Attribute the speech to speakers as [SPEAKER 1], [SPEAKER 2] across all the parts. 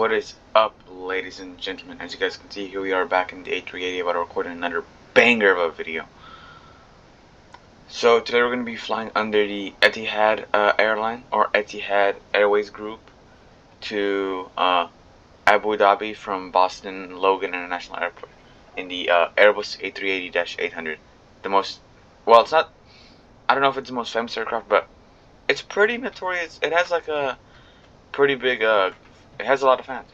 [SPEAKER 1] What is up, ladies and gentlemen? As you guys can see, here we are back in the A380 about to record another banger of a video. So today we're going to be flying under the Etihad Airline or Etihad Airways group to Abu Dhabi from Boston Logan International Airport in the Airbus A380-800. The most, well, it's not, I don't know if it's the most famous aircraft, but it's pretty notorious. It has like a pretty big it has a lot of fans.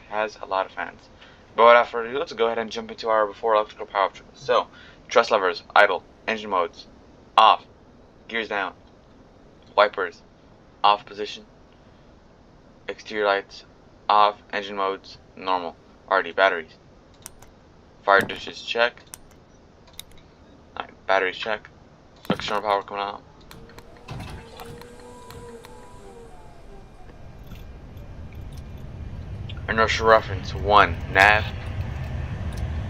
[SPEAKER 1] But without further ado, let's go ahead and jump into our before electrical power up. So, thrust levers, idle, engine modes, off, gears down, wipers, off position, exterior lights, off, engine modes, normal, RD batteries, fire dishes, check, alright, batteries, check, external power coming out. Inertial reference 1 nav,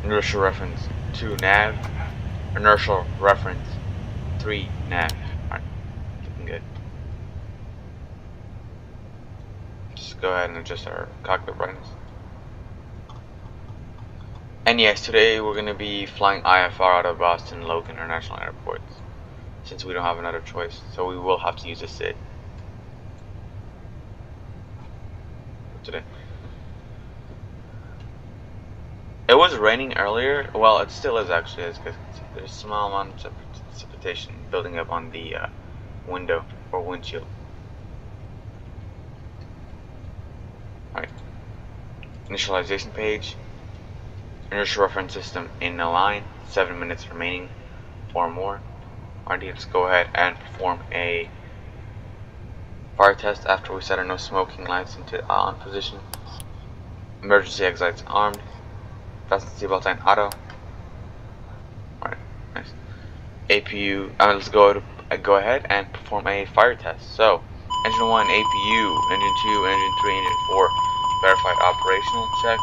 [SPEAKER 1] inertial reference 2 nav, inertial reference 3 nav. Alright, looking good. Just go ahead and adjust our cockpit brightness. And yes, today we're going to be flying IFR out of Boston Logan International Airport, since we don't have another choice, so we will have to use a SID today. It was raining earlier. Well, it still is actually, as you guys can see. There's a small amount of precipitation building up on the window or windshield. Alright. Initialization page. Inertial reference system in the line. 7 minutes remaining or more. Alright, let's go ahead and perform a fire test after we set our no smoking lights into on position. Emergency exits armed. Fasten seatbelt sign auto. Alright, nice. APU, let's go ahead and perform a fire test. So, engine 1, APU, engine 2, engine 3, engine 4, verified operational check.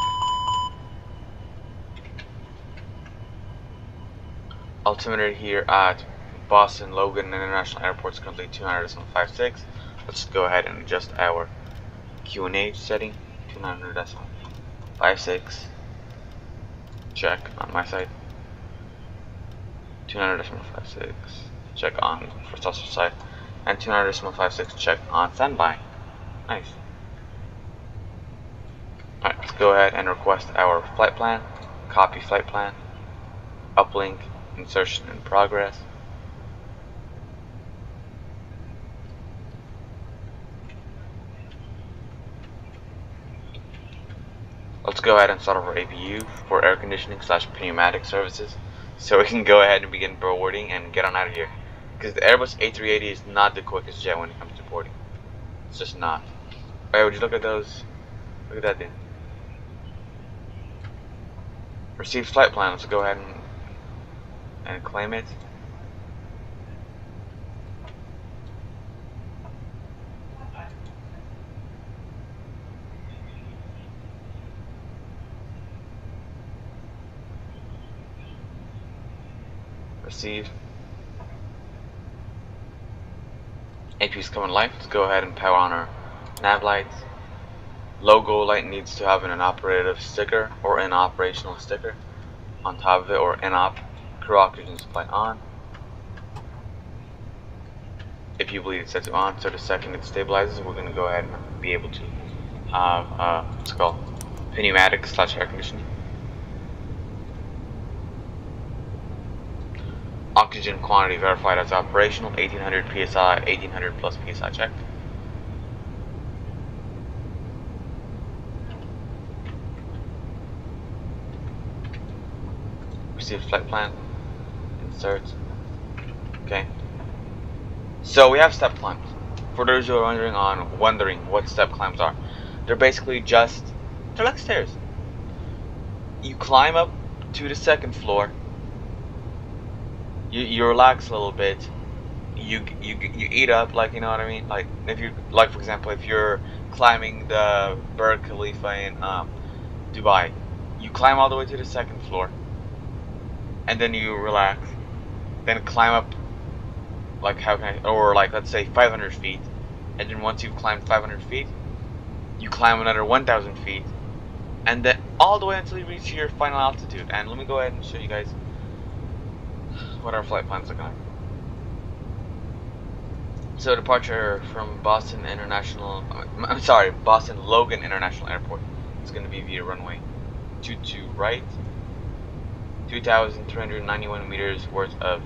[SPEAKER 1] Altimeter here at Boston Logan International Airport is currently 200.56. Let's go ahead and adjust our QNH setting, 200.56. Check on my side. 200.56. Check on first officer side. And 200.56 check on standby. Nice. Alright, let's go ahead and request our flight plan. Copy flight plan. Uplink. Insertion in progress. Let's go ahead and start over APU for air conditioning / pneumatic services, so we can go ahead and begin boarding and get on out of here. Because the Airbus A380 is not the quickest jet when it comes to boarding. It's just not. Alright, would you look at those? Look at that thing. Receive flight plan. Let's go ahead and claim it. Received. AP is coming live. Let's go ahead and power on our nav lights. Logo light needs to have an operative sticker or an operational sticker on top of it, or NOP. Crew oxygen supply on. If you believe it's set to on, so the second it stabilizes, we're going to go ahead and be able to have what's it called, pneumatic / air conditioning. Oxygen quantity verified as operational, 1800 psi, 1800 plus psi checked. Received flight plan. Insert. Okay. So we have step climbs. For those who are wondering what step climbs are, they're basically they're like stairs. You climb up to the second floor. You relax a little bit. You eat up, like, you know what I mean. Like if you for example, if you're climbing the Burj Khalifa in Dubai, you climb all the way to the second floor, and then you relax, then climb up like let's say 500 feet, and then once you've climbed 500 feet, you climb another 1,000 feet, and then all the way until you reach your final altitude. And let me go ahead and show you guys what our flight plan's looking like. So departure from Boston Logan International Airport. It's going to be via runway 22 right, 2,391 meters worth of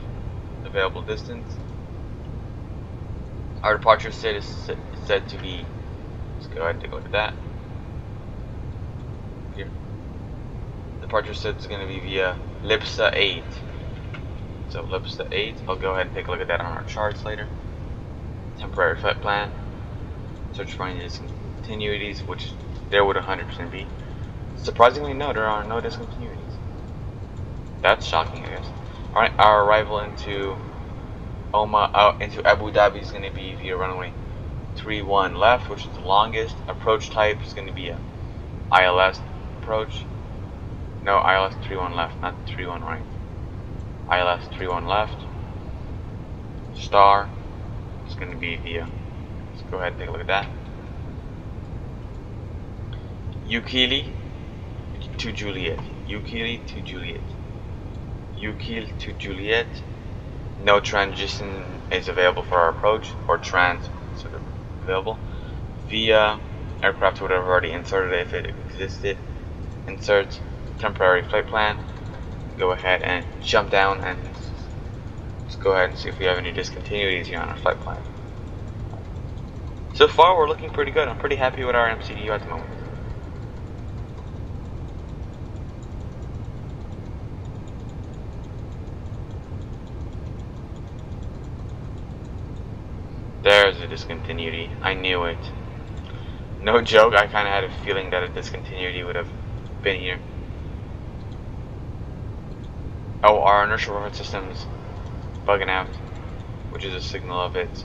[SPEAKER 1] available distance. Our departure set is said to be, let's go ahead and take a look at that. Here. Departure set is going to be via LIPSA 8. So LIPSA 8, I'll go ahead and take a look at that on our charts later. Temporary flight plan. Search for any discontinuities, which there would 100% be. Surprisingly, no, there are no discontinuities. That's shocking, I guess. Alright, our arrival into Abu Dhabi is going to be via runway 31 left, which is the longest. Approach type is going to be a ILS approach. No, ILS 31 left, not 31 right. ILS 31 left. Star is going to be via, let's go ahead and take a look at that. Ukili to Juliet. Ukili to Juliet. Ukil to Juliet. No transition is available for our approach, or trans sort of available. Via aircraft would have already inserted it if it existed. Insert temporary flight plan. Go ahead and jump down and let's go ahead and see if we have any discontinuities here on our flight plan. So far we're looking pretty good. I'm pretty happy with our MCDU at the moment. There's a discontinuity. I knew it. No joke, I kind of had a feeling that a discontinuity would have been here. Oh, our inertial reference system's bugging out, which is a signal of it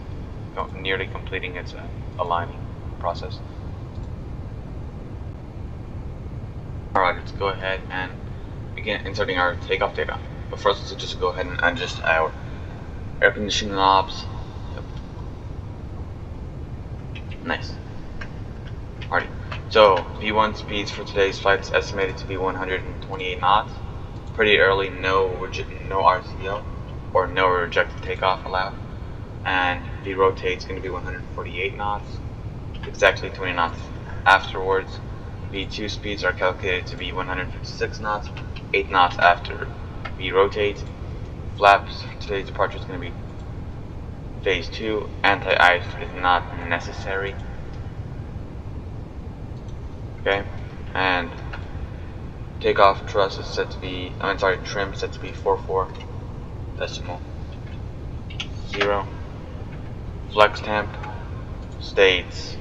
[SPEAKER 1] nearly completing its aligning process. Alright, let's go ahead and begin inserting our takeoff data. But first, let's just go ahead and adjust our air conditioning knobs. Yep. Nice. Alrighty. So, V1 speeds for today's flight is estimated to be 128 knots. Pretty early, no RCO or no rejected takeoff allowed. And V rotate is going to be 148 knots. Exactly 20 knots afterwards. V2 speeds are calculated to be 156 knots, 8 knots after V rotate. Flaps for today's departure is going to be phase 2. Anti-ice is not necessary. Okay, and takeoff thrust is set to be, trim set to be 44 decimal 0. Flex temp states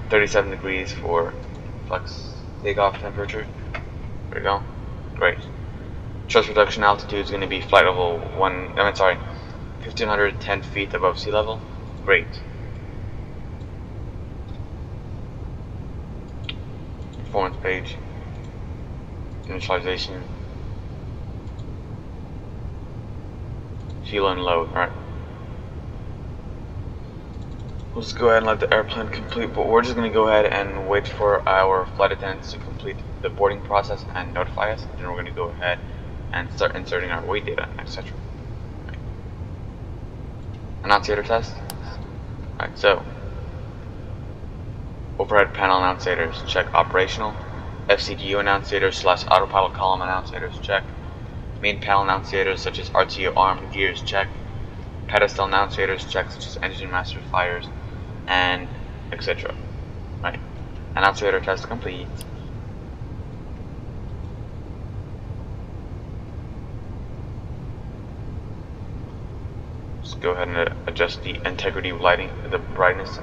[SPEAKER 1] 37 degrees for flex takeoff temperature. There we go. Great. Thrust reduction altitude is going to be flight level 1510 feet above sea level. Great. Performance page. Initialization. Fuel and load. Alright. Let's go ahead and let the airplane complete, but we're just going to go ahead and wait for our flight attendants to complete the boarding process and notify us. Then we're going to go ahead and start inserting our weight data, etc. Right. Annunciator test. Alright, so overhead panel annunciators, check. Operational. FCDU annunciators / autopilot column annunciators, check. Main panel annunciators such as RTO arm gears, check. Pedestal annunciators, check, such as engine master fires and etc. Right. Annunciator test complete. Let's go ahead and adjust the integrity lighting, the brightness.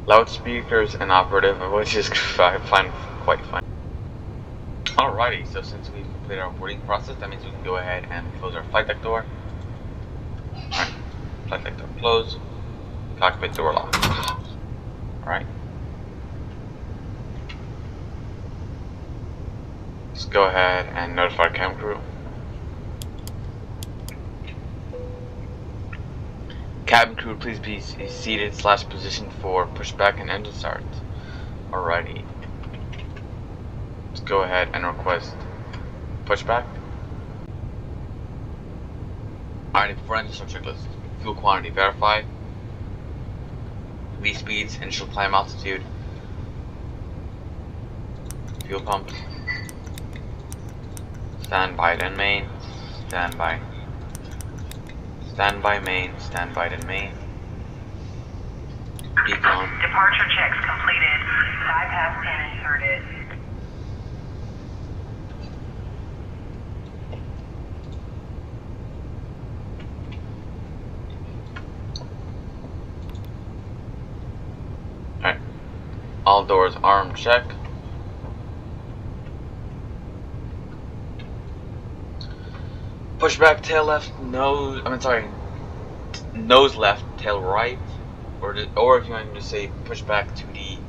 [SPEAKER 1] Loudspeakers inoperative, which is I find quite fun. Alrighty, so since we've completed our boarding process, that means we can go ahead and close our flight deck door. Alright, flight deck door closed, cockpit door locked. Alright. Let's go ahead and notify cam crew. Cabin crew, please be seated / positioned for pushback and engine start. Alrighty. Let's go ahead and request pushback. Alrighty, before I start checklist. Fuel quantity verified. V speeds, initial climb altitude. Fuel pump. Standby then main. Standby. Standby main. Standby then main. Beacon.
[SPEAKER 2] Departure checks completed. Bypass pin inserted.
[SPEAKER 1] Alright. All doors armed check. Pushback tail left, nose left, tail right. Or if you want to say push back to the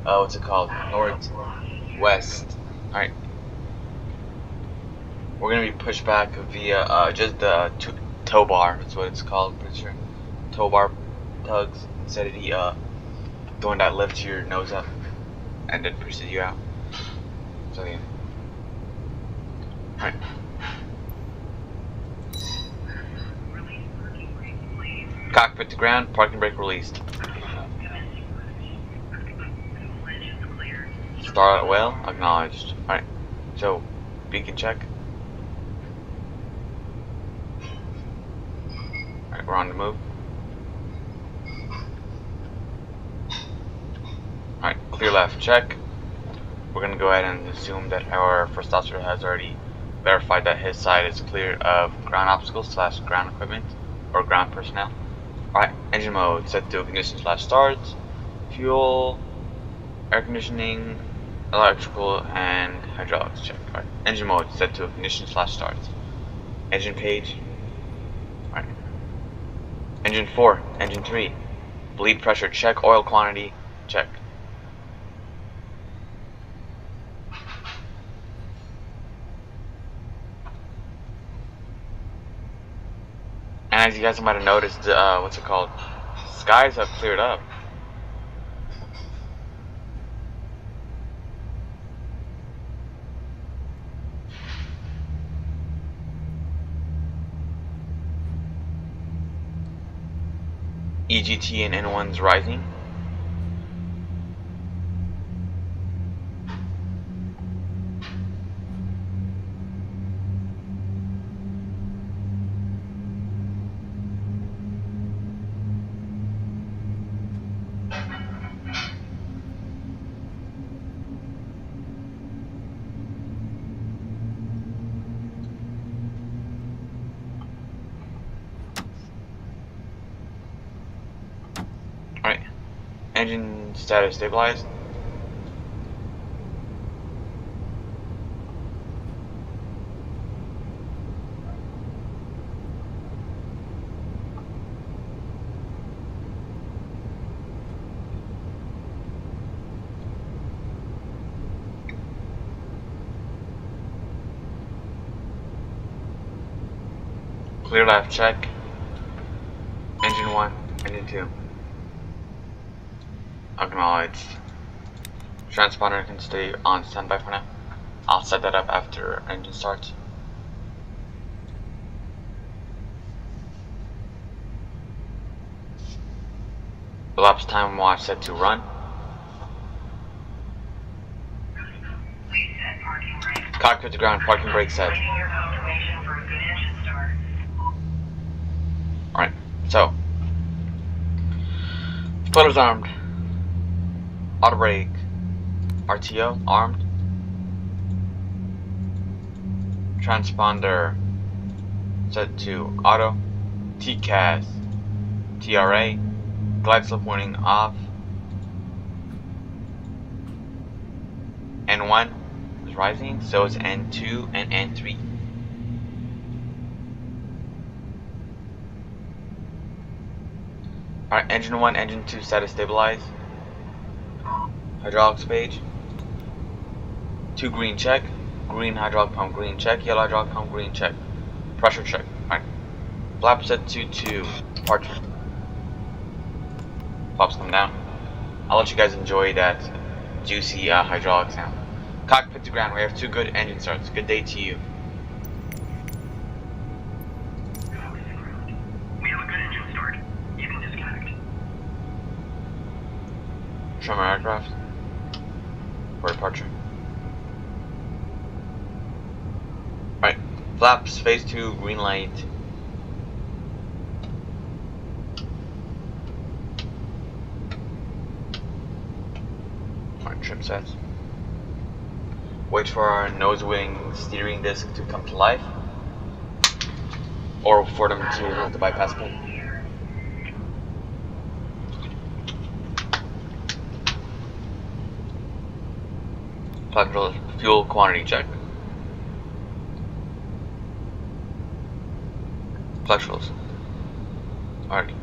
[SPEAKER 1] what's it called, northwest. All right, we're gonna be pushed back via just the tow bar. That's what it's called, pretty sure. Tow bar tugs instead of the the one that lifts your nose up and then pushes you out. So yeah. All right. Cockpit to ground, parking brake released. Start out well, acknowledged. Alright, so beacon check. Alright, we're on the move. Alright, clear left check. We're gonna go ahead and assume that our first officer has already verified that his side is clear of ground obstacles / ground equipment or ground personnel. Alright, engine mode set to ignition / start. Fuel, air conditioning, electrical, and hydraulics check. Alright, engine mode set to ignition / start. Engine page. Alright. Engine 4, engine 3. Bleed pressure check, oil quantity check. And as you guys might have noticed, what's it called? Skies have cleared up. EGT and N1's rising. Alright, engine status stabilized. Clear left check. Engine 1, engine 2. Acknowledged. Transponder can stay on standby for now. I'll set that up after engine starts. Elapsed time watch set to run. Cockpit to ground, parking brake set. Alright, so spoilers armed. Auto brake, RTO armed. Transponder set to auto. TCAS, TRA. Glide slope warning off. N1 is rising, so is N2 and N3. Alright, engine 1, engine 2 status stabilized. Hydraulics page. 2 green check. Green hydraulic pump green check. Yellow hydraulic pump green check. Pressure check. Alright. Flap set to 2. Departure. Flaps come down. I'll let you guys enjoy that juicy hydraulic sound. Cockpit to ground, we have 2 good engine starts. Good day to you.
[SPEAKER 2] We have a good engine start. You can disconnect.
[SPEAKER 1] Trim our aircraft for departure. Alright, flaps, phase 2, green light. Alright, trim sets. Wait for our nose wing steering disc to come to life, or for them to remove the bypass pin. Fuel quantity check. Fluxuals. Alright.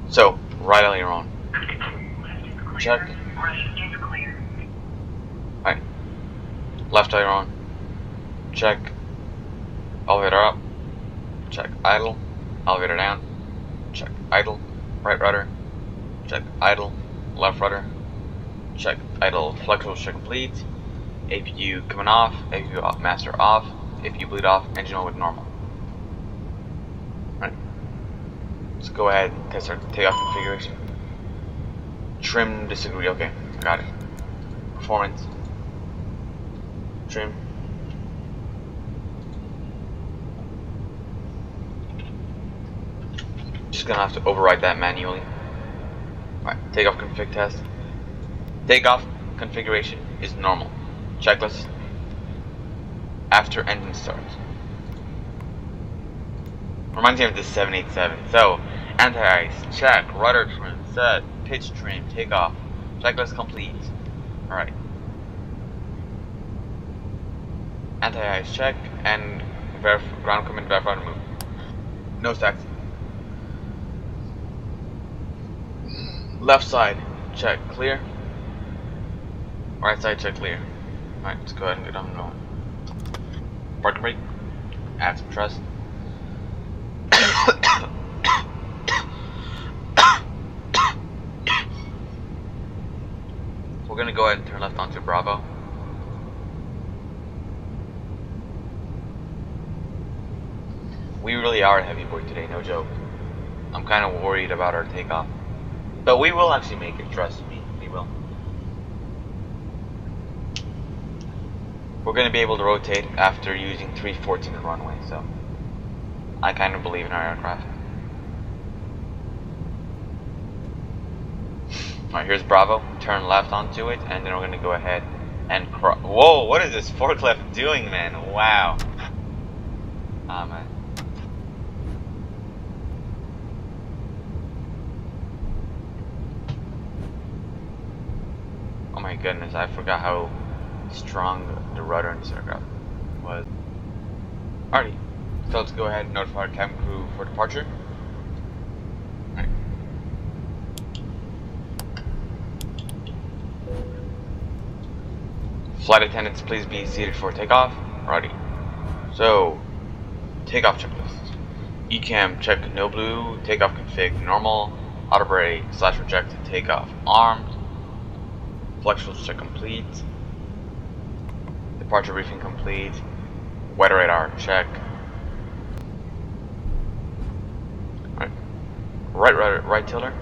[SPEAKER 1] So, right aileron. Check. Alright. Left aileron. Check. Elevator up. Check. Idle. Elevator down. Check. Idle. Right rudder. Check. Idle. Left rudder. Check. Idle. Flexible check complete. APU coming off. APU off. Master off. APU bleed off. Engine mode normal. Alright. Let's go ahead and test our takeoff configuration. Trim disagree. Okay. Got it. Performance. Trim. Just gonna have to override that manually. Alright, takeoff config test. Takeoff configuration is normal. Checklist. After engine start. Reminds me of the 787. So, anti-ice, check, rudder trim, set, pitch trim, takeoff. Checklist complete. Alright. Anti-ice check and ground equipment verify remove. No taxi. Left side, check, clear. Right side, check, clear. Alright, let's go ahead and get on going. Parking brake. Add some trust. We're gonna go ahead and turn left onto Bravo. We really are a heavy boy today, no joke. I'm kind of worried about our takeoff. But we will actually make it, trust me, we will. We're going to be able to rotate after using 314 in runway, so I kind of believe in our aircraft. Alright, here's Bravo. Turn left onto it, and then we're going to go ahead and cross. Whoa, what is this forklift doing, man? Wow. Ah, man. Oh my goodness, I forgot how strong the rudder in this aircraft was. Alrighty, so let's go ahead and notify our cabin crew for departure. Alright. Flight attendants, please be seated for takeoff. Alrighty. So, takeoff checklist. ECAM check no blue, takeoff config normal, auto brake / reject takeoff armed. Flexible check complete. Departure briefing complete. Weather radar check. Alright. Right rudder, right tiller.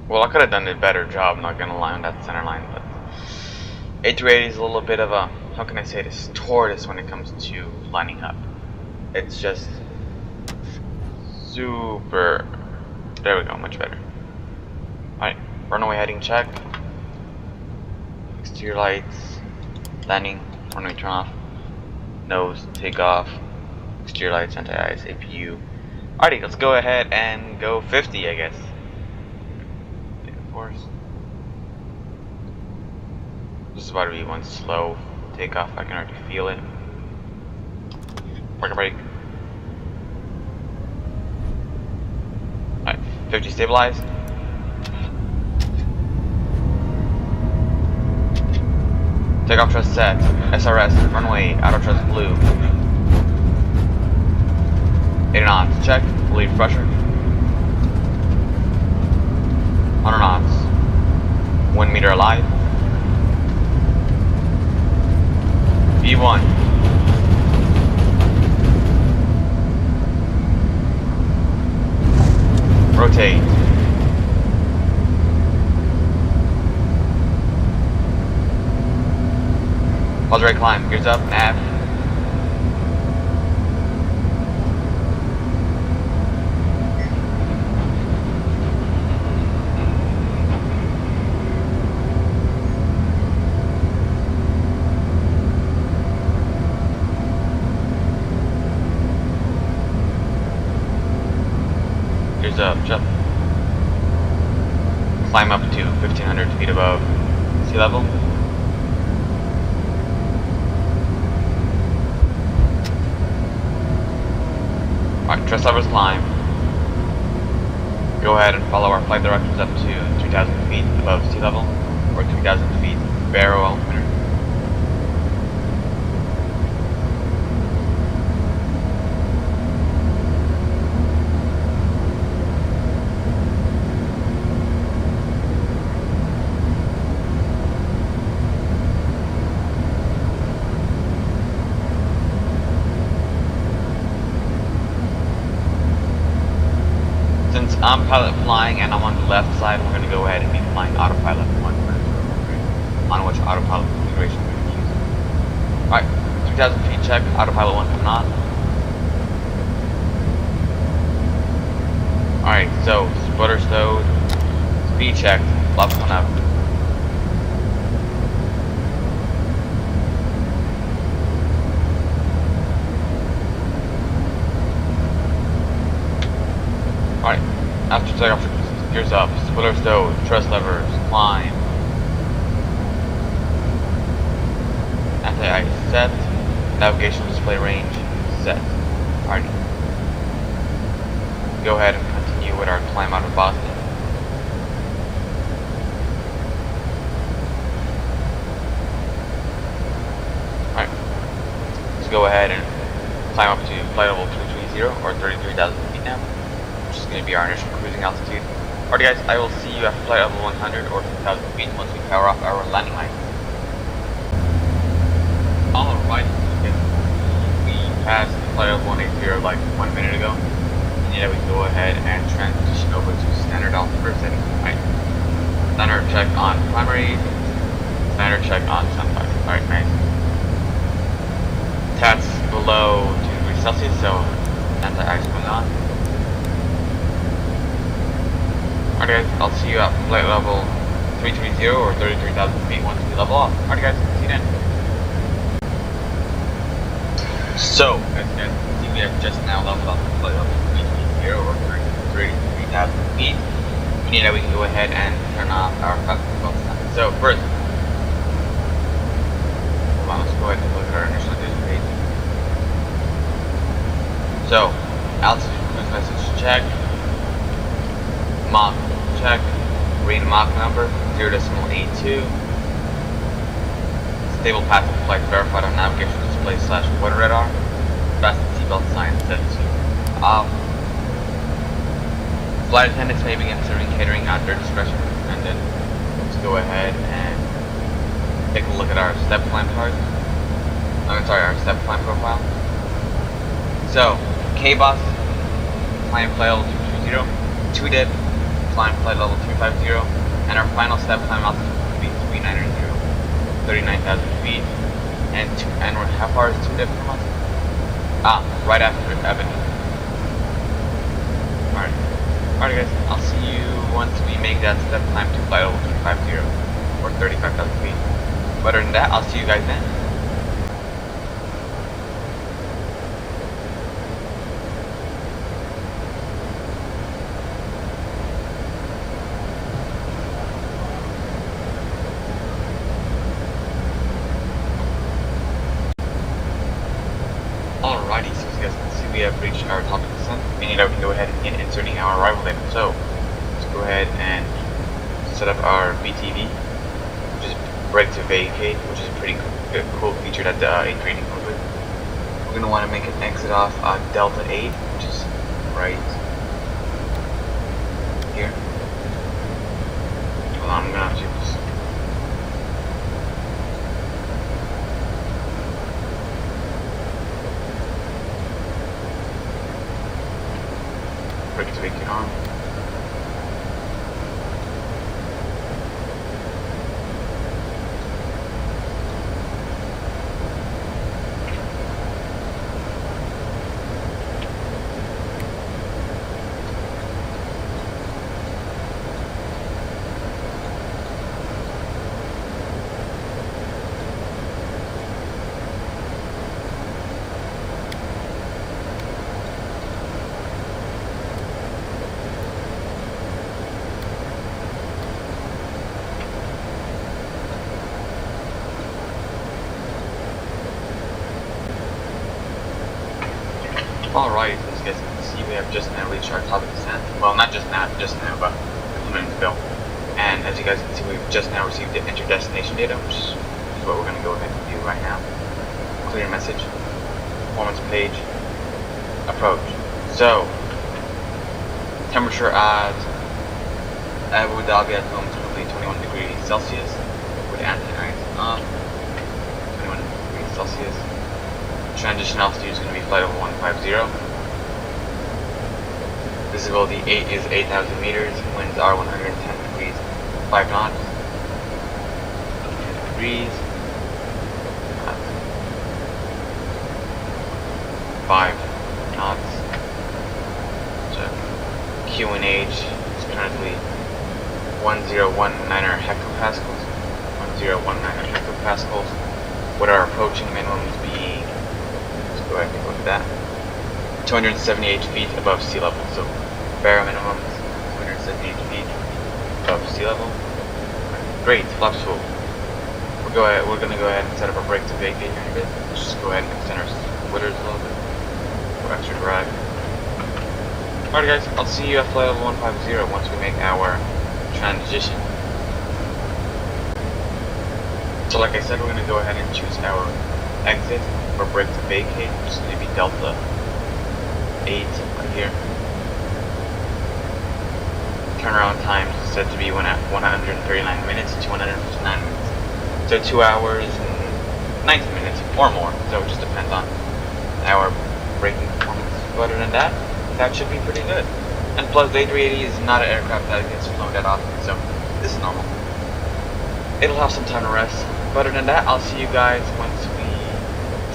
[SPEAKER 1] Well, I could have done a better job, not gonna lie, on that center line, but A380 is a little bit of a, how can I say this, tortoise when it comes to lining up. It's just super, there we go, much better. Alright, runway heading check, exterior lights, landing, runway turn off, nose, take off, exterior lights, anti-ice, APU. Alrighty, let's go ahead and go 50, I guess. Course. This is about to be one slow takeoff. I can already feel it. Park brake. Alright, 50 stabilize. Takeoff thrust set. SRS, runway, auto thrust blue. 8 knots, check. Lead pressure. 100 knots. 1 meter alive. V1. Rotate. Pause right climb. Gears up. Nav. Gears up. Jump. Climb up to 1,500 feet above sea level. Alright, thrust levers climb. Go ahead and follow our flight directions up to 3,000 feet above sea level, or 3,000 feet barrel altimeter. Since I'm pilot flying and I'm on the left side, we're going to go ahead and be flying autopilot 1 on which autopilot configuration we're going to use. Alright, 3,000 feet check, autopilot 1 coming on. Alright, so splitter stowed, speed checked, flaps one up. Alright, after takeoff, gears up, splitter stowed, thrust levers, climb. Anti-ice set, navigation display range set. Alright. Go ahead and continue with our climb out of Boston. Alright. Let's go ahead and climb up to flight level 230 or 33,000 feet now, which is going to be our initial cruising altitude. Alright guys, I will see you at flight level 100 or 2,000 feet once we power off our landing lights. Alright, we passed flight level 180 like 1 minute ago. And yeah, we can go ahead and transition over to standard altimeter setting. Alright. Standard check on primary, standard check on sunfire. Alright, nice. That's below 2 degrees Celsius, so anti-ice going on. Alright guys, I'll see you at flight level 330 or 33,000 feet once we level off. Alright guys, see you then. So, as you guys can see, we have just now leveled off to flight level 330 or 33,000 feet. Meaning that we can go ahead and turn off our fast control sign. So first, hold on, let's go ahead and look at our initial condition page. So, altitude cruise message check. Mach check. Read Mach number 0.82. Stable path of flight verified on navigation display / weather radar. Fasten seatbelt sign set to off. Flight attendants may begin serving catering at their discretion. And then let's go ahead and take a look at our step climb chart. Our step climb profile. So, KBOS, climb flight level 220, 2-dip, climb flight level 250, and our final step climb altitude will be 390, 39,000 feet. And how far is 2-dip from us? Right after Ebony. Alright guys, I'll see you once we make that step climb to flight level 250 or 35,000 feet. Other than that, I'll see you guys then. have reached our topic descent, meaning that we can go ahead and begin inserting our arrival data. So let's go ahead and set up our BTV, which is break to vacate, which is a pretty cool feature that the A380 comes with. We're going to want to make an exit off Delta 8, which is right here. Hold on, I'm going to do this. Break to vacate on. Alright, as you guys can see, we have just now reached our topic descent. Well, not just now, but a few minutes ago. And as you guys can see, we've just now received the inter-destination data, which is what we're going to go ahead and do right now. Clear message, performance page, approach. So, temperature at Abu Dhabi at home is going to be 21 degrees Celsius, with anti-ice on, 21 degrees Celsius. Transition altitude is going to be flight level 150. Visibility 8 is 8,000 meters. Winds are 110 degrees, 5 knots. 10 degrees. 5 knots. So QNH is currently 1019 hectopascals. 1019 hectopascals. With our approaching minimums being, go ahead and take a look at that. 278 feet above sea level. So bare minimum 278 feet above sea level. Great, flaps full. We're gonna go ahead and set up our brake to vacate here in a bit. Let's just go ahead and extend our splitters a little bit for extra drag. Alright guys, I'll see you at flight level 150 once we make our transition. So like I said, we're gonna go ahead and choose our exit for brake to vacate, which is going to be Delta 8 right here. Turnaround time is set to be 139 minutes to 159 minutes. So 2 hours and 19 minutes or more. So it just depends on our braking performance. But other than that, that should be pretty good. And plus, the A380 is not an aircraft that gets flown that often, so this is normal. It'll have some time to rest. But other than that, I'll see you guys once we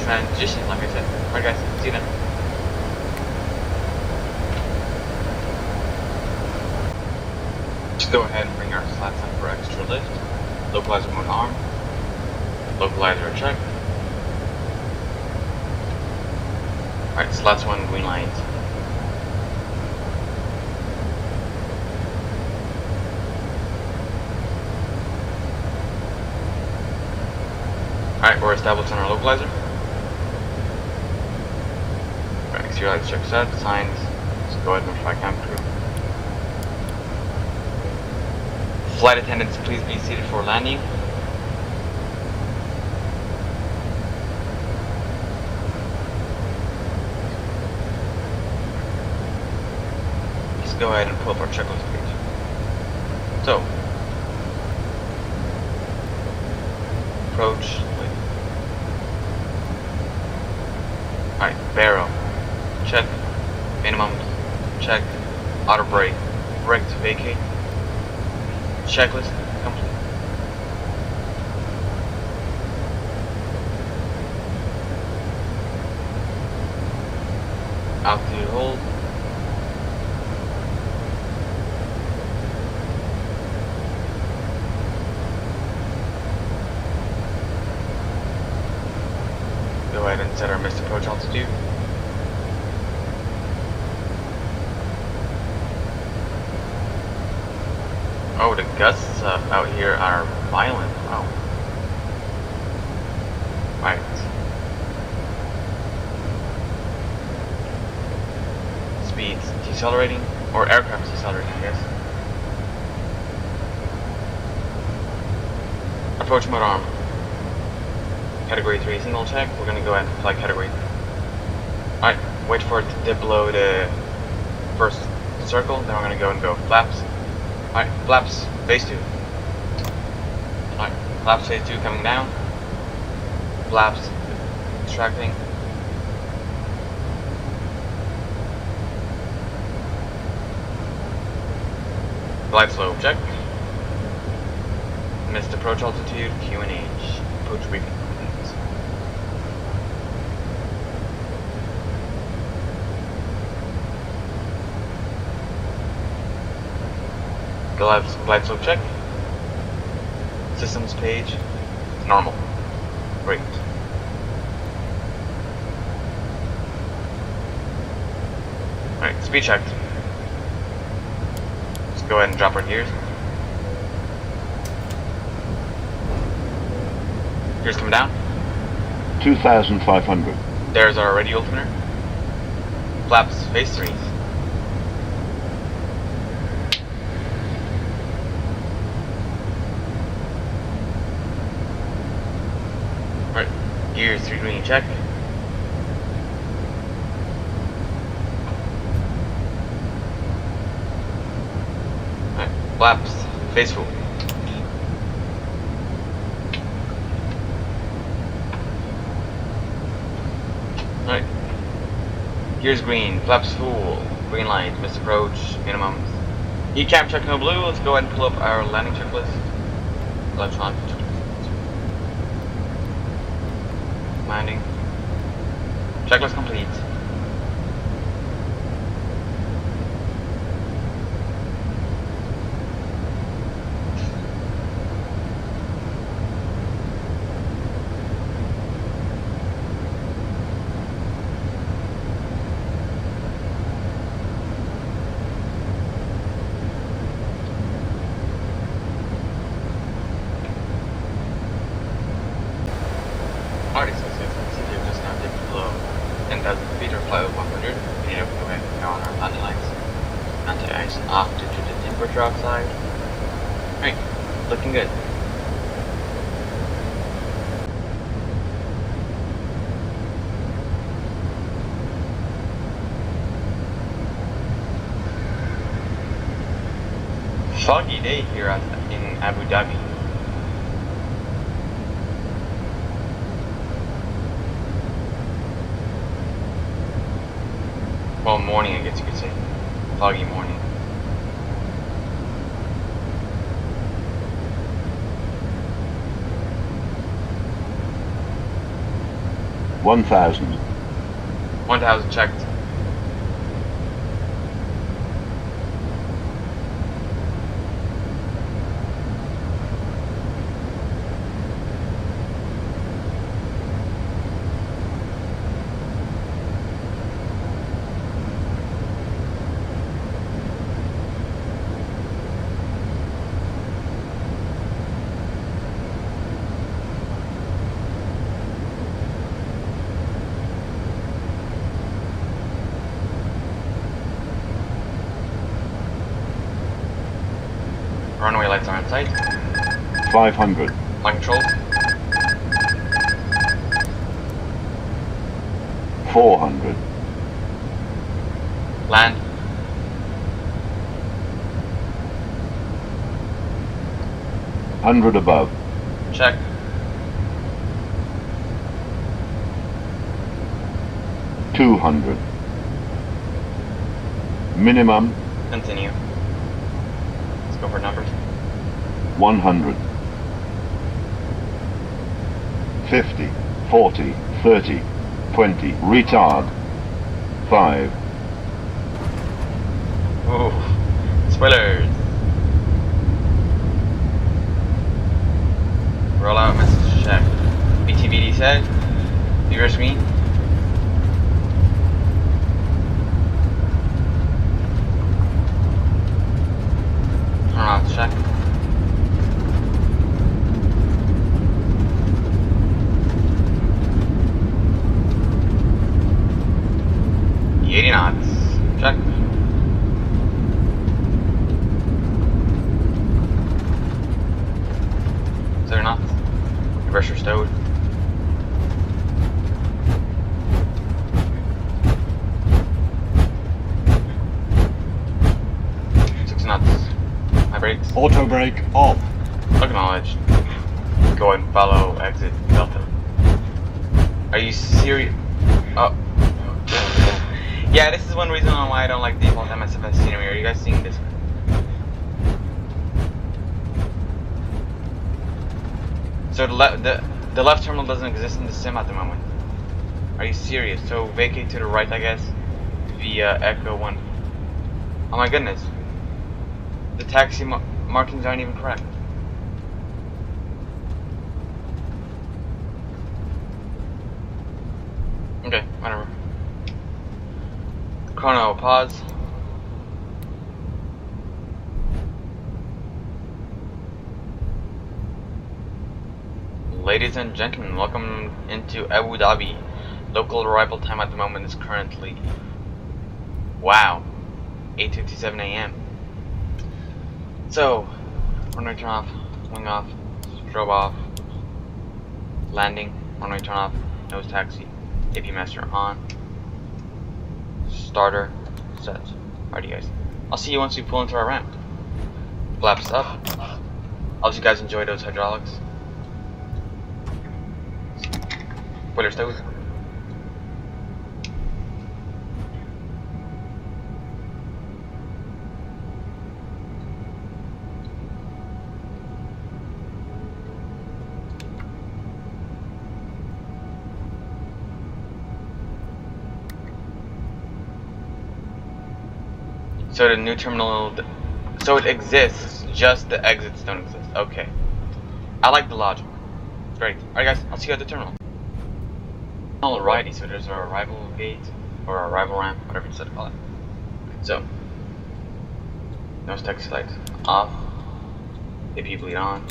[SPEAKER 1] transition, like I said. Alright guys, see you then. Just go ahead and bring our slats on for extra lift. Localizer mode arm. Localizer check. Alright, slats 1 green light. Alright, we're established on our localizer. Exterior lights check set, signs, let's go ahead and notify cam crew. Flight attendants, please be seated for landing. Let's go ahead and pull up our checklist page. So, approach, alright, barrel. Check, minimum, check, auto brake, brake to vacate, checklist complete. Altitude hold. Go ahead and set our missed approach altitude. Oh, the gusts out here are violent. Wow. Right. decelerating, or aircraft is decelerating, I guess. Approach mode arm. Category 3 signal check. We're gonna go ahead and fly category 3. Alright, wait for it to dip below the first circle, then we're gonna go and go flaps. Alright, flaps, phase 2. Alright, flaps phase 2 coming down. Flaps extracting. Glide slope check. Missed approach altitude, QNH. Approach briefing complete. Glide slope check. Systems page. Normal. Great. Alright, speed checked. Let's go ahead and drop our gears. Gears coming down.
[SPEAKER 3] 2,500.
[SPEAKER 1] There's our radio altimeter. Flaps, phase 3. Alright, gears 3 green check. Alright, flaps, phase 4. Alright. Gears green, flaps full, green light, missed approach, minimums. ECAM check no blue, let's go ahead and pull up our landing checklist. Electronic checklist. Landing. Checklist complete. Alright, so since you've just now dipped below 10,000 feet or fly over 100, we need to go ahead and go on our landing lights. Anti-ice off due to the temperature outside. Alright, looking good. Foggy day here in Abu Dhabi. Well, morning, I guess you could say. Foggy morning.
[SPEAKER 3] $1,000.
[SPEAKER 1] 1,000 checked. Runway lights are on sight.
[SPEAKER 3] 500.
[SPEAKER 1] Line control.
[SPEAKER 3] 400.
[SPEAKER 1] Land.
[SPEAKER 3] 100 above.
[SPEAKER 1] Check.
[SPEAKER 3] $200. Minimum
[SPEAKER 1] Continue. Let's go for numbers.
[SPEAKER 3] 100. 50, 40, 30, 20. Retard. 5.
[SPEAKER 1] Ooh. Spoilers. Roll out message check. BTBD set. Viewer screen. Turn off check. The 80 knots. Check. So they're not. Pressure stowed. My brakes.
[SPEAKER 4] Auto brake off.
[SPEAKER 1] Acknowledged. Go ahead and follow exit Delta. Are you serious? Oh. Yeah, this is one reason why I don't like default MSFS scenery. Are you guys seeing this? So the left terminal doesn't exist in the sim at the moment. Are you serious? So vacate to the right, I guess, via Echo 1. Oh my goodness. The taxi markings aren't even correct. Okay, whatever. Chrono pause. Ladies and gentlemen, welcome into Abu Dhabi. Local arrival time at the moment is currently, wow, 8:57 a.m. So, runway turn off, wing off, strobe off, landing, runway turn off, nose taxi, AP master on, starter, set. Alrighty guys, I'll see you once we pull into our ramp. Flaps up. I'll let you guys enjoy those hydraulics. Spoiler stowed. So the new terminal, so it exists, just the exits don't exist. Okay. I like the logic. Great. Alright guys, I'll see you at the terminal. Alrighty, so there's our arrival gate, or our arrival ramp, whatever you decide to call it. So, nose taxi lights off, AP bleed on,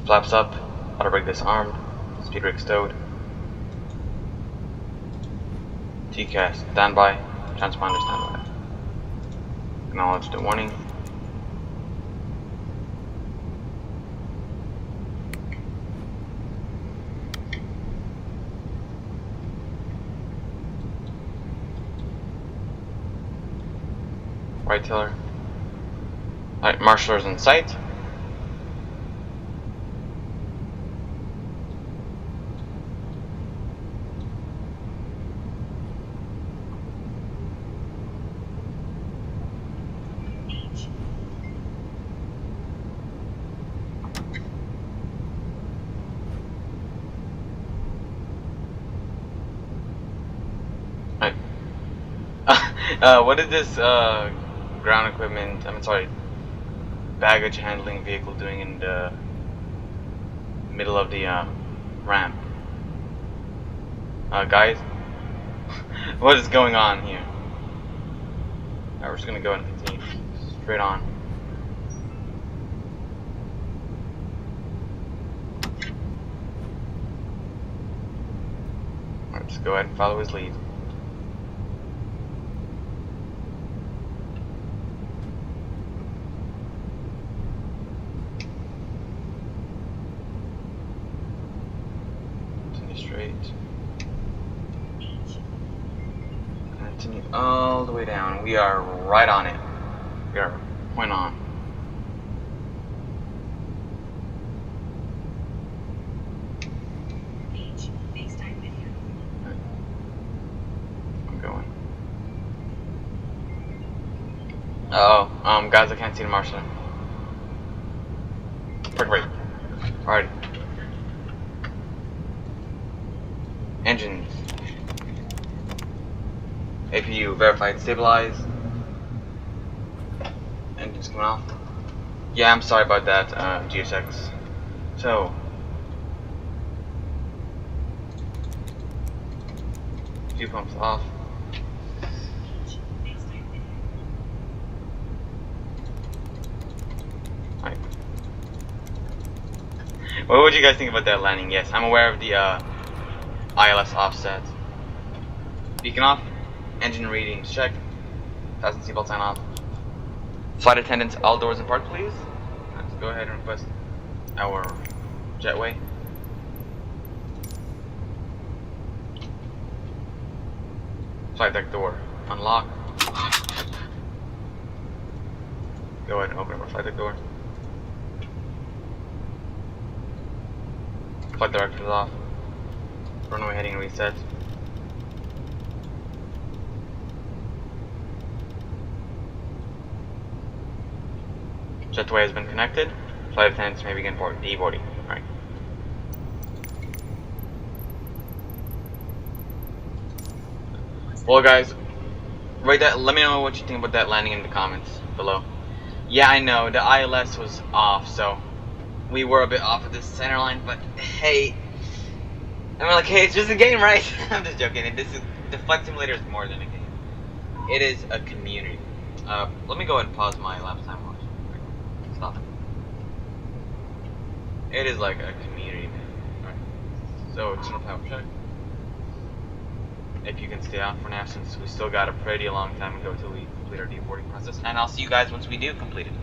[SPEAKER 1] flaps up, auto brake disarmed, speed brake stowed, TCAS standby, transponder standby. Acknowledge the warning. Right tiller. Alright, marshalers in sight. What is this ground equipment, baggage handling vehicle doing in the middle of the ramp? Guys, what is going on here? Alright, we're just gonna go and continue straight on. Alright, just go ahead and follow his lead. Straight. Continue all the way down. We are right on it. We are point on. I'm going. Guys, I can't see the marshal. Quick break. Alrighty. Engines. APU verified stabilized. Engines coming off. Yeah, I'm sorry about that, GSX. So, fuel pumps off. Right. What would you guys think about that landing? Yes, I'm aware of the ILS offset. Beacon off. Engine readings check. Fasten seatbelt sign off. Flight attendants, all doors in park, please. go ahead and request our jetway. Flight deck door unlock. Go ahead and open our flight deck door. Flight director is off. Runway heading reset. Jetway has been connected. Flight attendants may begin deboarding. Alright. Well guys, let me know what you think about that landing in the comments below. Yeah, I know, the ILS was off, so we were a bit off of this center line, but hey, I'm like, hey, it's just a game, right? I'm just joking. The flight simulator is more than a game. It is a community. Let me go ahead and pause my lap time watch. Stop. It is like a community, man. Alright. So, external power check. If you can stay on for now, since we still got a pretty long time to go till we complete our deboarding process. And I'll see you guys once we do complete it.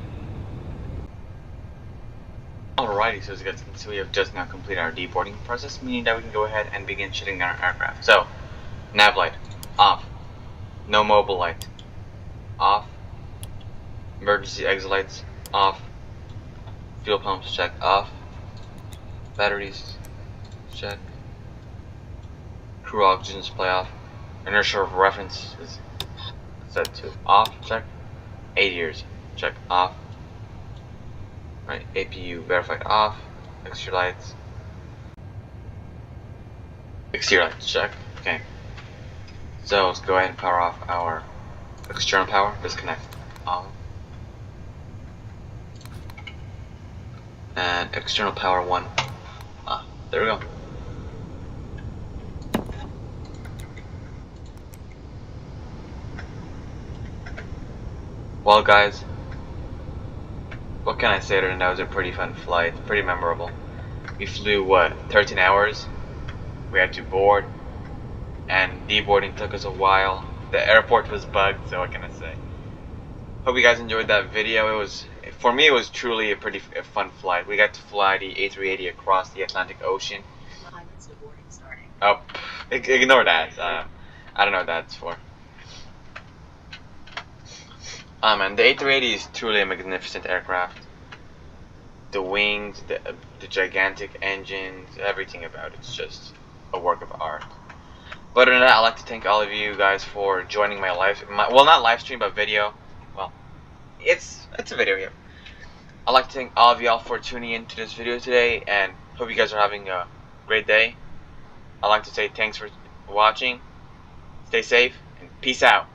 [SPEAKER 1] Alrighty, so as you guys can see, we have just now completed our deboarding process, meaning that we can go ahead and begin shutting down our aircraft. So, nav light, off. No mobile light, off. Emergency exit lights, off. Fuel pumps, check, off. Batteries, check. Crew oxygen display off. Inertial reference is set to off, check. 8 years, check, off. Right, APU verified off. Exterior lights. Exterior lights, check. Okay. So let's go ahead and power off our external power. Disconnect off. And external power 1. There we go. Well guys, what can I say other than that was a pretty fun flight, pretty memorable. We flew, what, 13 hours? We had to board, and deboarding took us a while. The airport was bugged, so what can I say? Hope you guys enjoyed that video. For me, it was truly a pretty fun flight. We got to fly the A380 across the Atlantic Ocean. Oh, ignore that. I don't know what that's for. Man, the A380 is truly a magnificent aircraft. The wings, the gigantic engines, everything about it's just a work of art. But other than that, I'd like to thank all of you guys for joining my well, not live stream, but video. Well, it's a video here. I'd like to thank all of y'all for tuning into this video today, and hope you guys are having a great day. I'd like to say thanks for watching. Stay safe, and peace out.